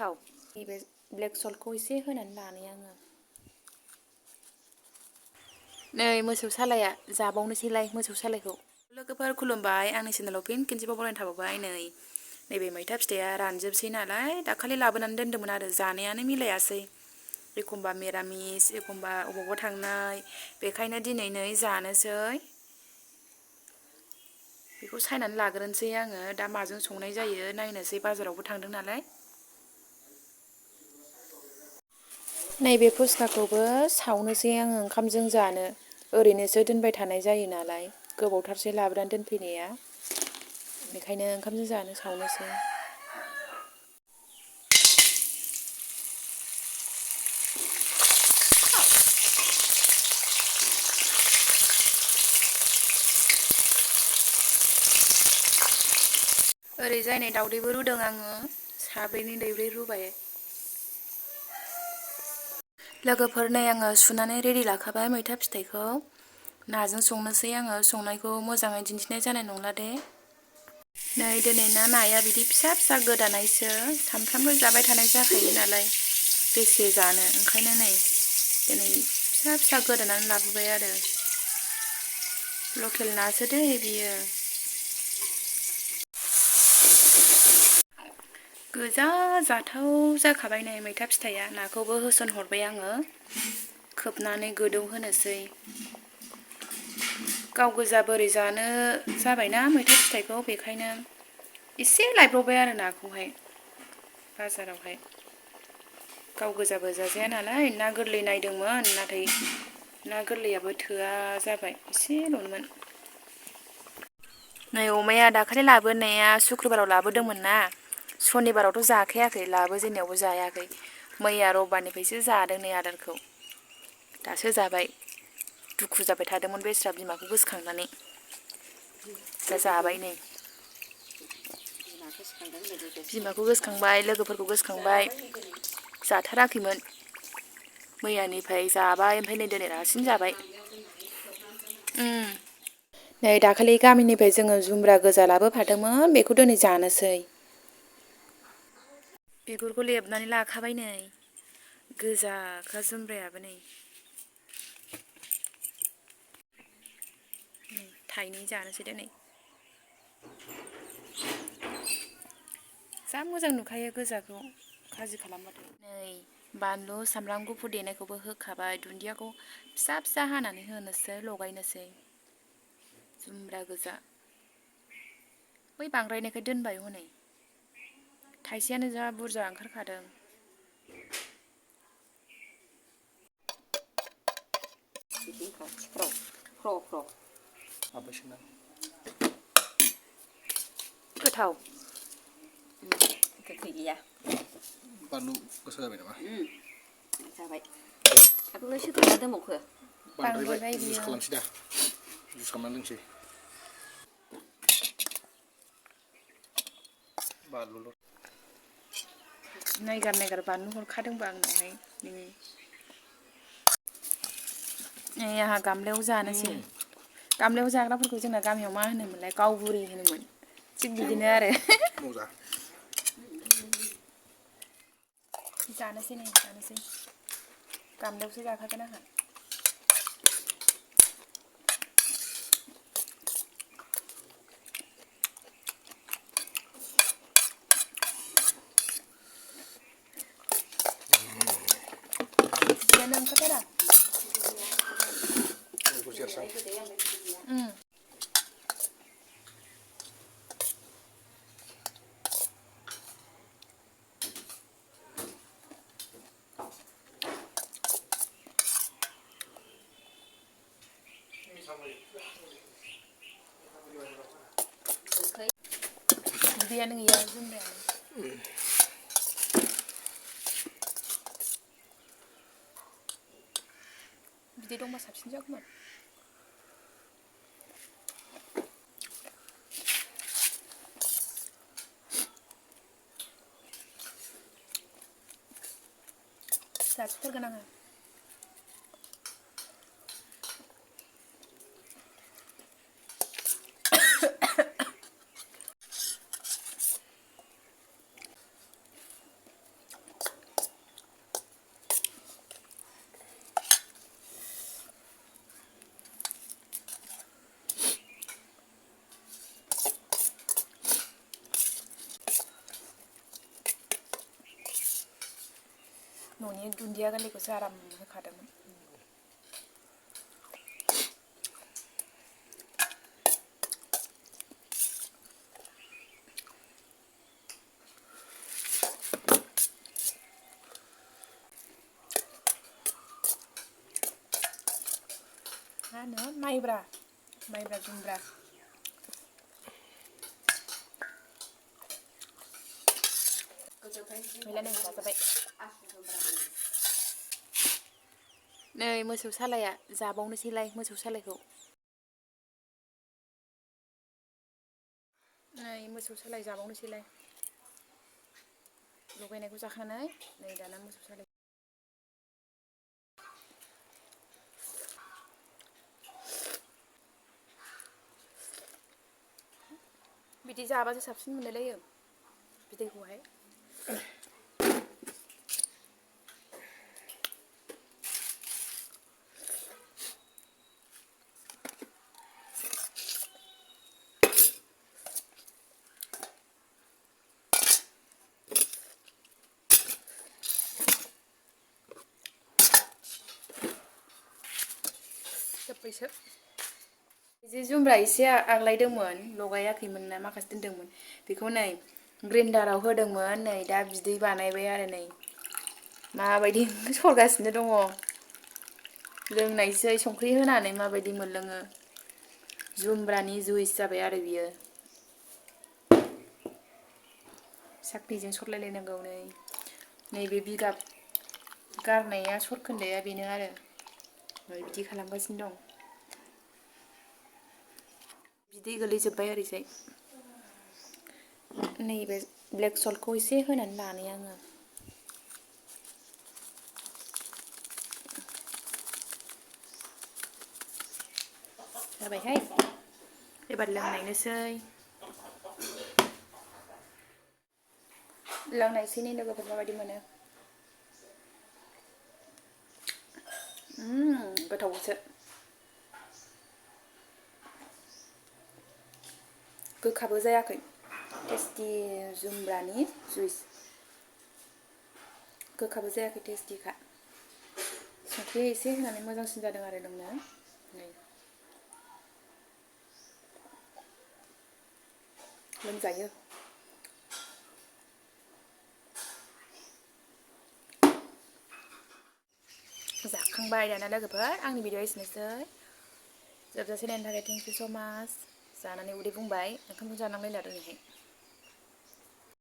गोथाव नैबे ब्लेक सल्टखौ एसे होनानै लानो आङो नै मोसौ सालाया जाबावनोसैलाय मोसौ सालायखौ लोगोफोर खुलुमबाय आंनि चेनेलाव फिन खेनसेबाव बरायना थाबावबाय नैबे मैथा फिथाइया रानजोबसै नालाय दाखालि लाबोनानै दोन्दोंमोन आरो जानायानो मिलायासै एखमबा मिरामिस एखमबा अबावबा थांनाय बेखायनो दिनै नै जानोसै बेखौ सायनानै लाग्रोनोसै आङो दा माजों संनाय जायो नायनोसै बाजारावबो थांदों नालाय नैबे फुसखाखौबो सावनोसै आङो ओंखामजों जानो ओरैनोसो दोनबाय थानाय जायो नालाय गोबावथारसै लाबोनानै दोनफैनाया बेखायनो ओंखामजों जानो सावनोसै ओरैजाय नै दावदैबो रुदों आङो साब्रैनि दैब्रै रुबाय लोगोफोर नै आङो सुनानै रेडि लाखाबाय मैथा फिथाइखौ नाजों संनोसै आङो संनायखौ मोजाङै दिन्थिनाय जानाय नंला दे नै दिनैना नाया बिदि फिसा फिसा गोदानायसो सामफ्रामबो जाबाय थानाय जाखायो नालाय बेसे जानो ओंखायनो नै दिनै फिसा फिसा गोदानानै लाबोबाय आरो लकेल नासो दै बियो गोजा जाथाव जाखाबाय नै मैथा फिथाइया नाखौबो होसनहरबाय आङो खोबनानै गोदौ होनोसै गाव गोजा बोरै जानो जाबायना मैथा फिथाइखौ बेखायनो एसे लायब्रबबाय आरो नाखौहाय बाजारावहाय गाव गोजाबो जाजाया नालाय ना गोरलै नायदोंमोन नाथाय ना गोरलैयाबो थोआ जाबाय एसेल'मोन नै अमाया दाखालि लाबोनाया सुक्रुबाराव लाबोदोंमोन ना सनिबारावथ' जाखायाखै लाबोजेननायावबो जायाखै मैया रबिबारनिफ्रायसो जादों नै आदारखौ दासो जाबाय दुखु जाबाय थादोंमोन बेस्रा बिमाखौ गोसोखांनानै दा जाबाय नै बिमाखौ गोसोखांबाय लोगोफोरखौ गोसोखांबाय जाथाराखैमोन मैयानिफ्राय जाबाय ओमफ्राय नै दिनै रासिन जाबाय नै दाखालि गामिनिफ्राय जोङो जुमब्रा गोजा लाबोफादोंमोन बेखौ दिनै जानोसै बिगुरखौ लेबनानै लाखाबाय नै गोजाखा जुमब्रायाबो नै थाइनै जानोसै दिनै जा मोजां नुखायो गोजाखौ खाजि खालामबाथाय नै बानलु सामब्राम गुफुर देनायखौबो होखाबाय दुन्दियाखौ फिसा फिसा हानानै होनोसै लगायनोसै जुमब्रा गोजा बै बांद्रायनायखाय दोनबाय हनै थाइसेयानो जा बुरजा ओंखारखादों गोथाव गोखै गैया बानलु गोसा जाबाय नामा जाबाय आगोलाव सोरखौ दोनबावखो बांद्रायबाय जुस खालामसै दा जुस खालामनानै लोंसै बानलुल' नायगार नायगार बानलु हरखादोंबा आंनावहाय नोङो नै आंहा गामलायाव जानोसै गामलायाव जाग्राफोरखौ जोंना गामियाव मा होनोमोनलाय गावबुरि होनोमोन थिग बिदिनो आरो जानोसै नै जानोसै गामलायावसो जाखागोन आंहा Jangan angkat dah. Dia nih ya Jumbra. Bidik dong mas habsin jagoan. Satu tergenang. न'नि दुन्दिया गोरलैखौसो आराम होखादोंमोन। मा होनो माइब्रा जुमब्रा गैला नै जाजाबाय। नै मोसौ सालाया जाबावनोसैलाय मोसौ सालायखौ। नै मोसौ सालाय जाबावनोसैलाय। लगायनायखौ जाखांनानै नै दाना मोसौ सालाय। बिदि जाबासो साबसिन मोनलायलायो बिदैखौहाय। जोब्बायसो। जे जुमब्रा एसे आग्लायदोंमोन लगायाखैमोन ना माखासे दोन्दोंमोन बेखौ नै ग्रेन्डाराव होदोंमोन नै दा बिदै बानायबाय आरो नै माबायदि सरगासिनो दङ। लोंनायसै संख्रि होनानै माबायदि मोनलोङो। जुमब्रानि जुइस जाबाय आरो बियो। साख्निजों सरलायलायनांगौ नै नैबे बिगाब गारनाया सरखोन्दाया बेनो आरो बिदि खालामगासिनो दं। बिदै गोलैजोब्बाय ओरैजाय। नैबे ब्लेक सल्टखौ एसे होनानै लानि आङो। जाबायहाय एबार लोंनायनोसै। लोंनायसै नै लोगोफोर माबायदि मोनो। गोथावसो। गोखाबो जायाखै टेस्टि जुमब्रानि जुइस। गोखाबो जायाखै टेस्टिखा। संख्रि एसे होनानै मोजांसिन जादों आरो लोंनो नै। लोंजायो। जाखांबाय दाना लोगोफोर आंनि भिडिअआ एसेनोसै। जोबजासे नायनो थाखाय थेंक इउ स' माच। जानानै उदै बुंबाय ओंखामखौ जानांलायला दिनैहाय।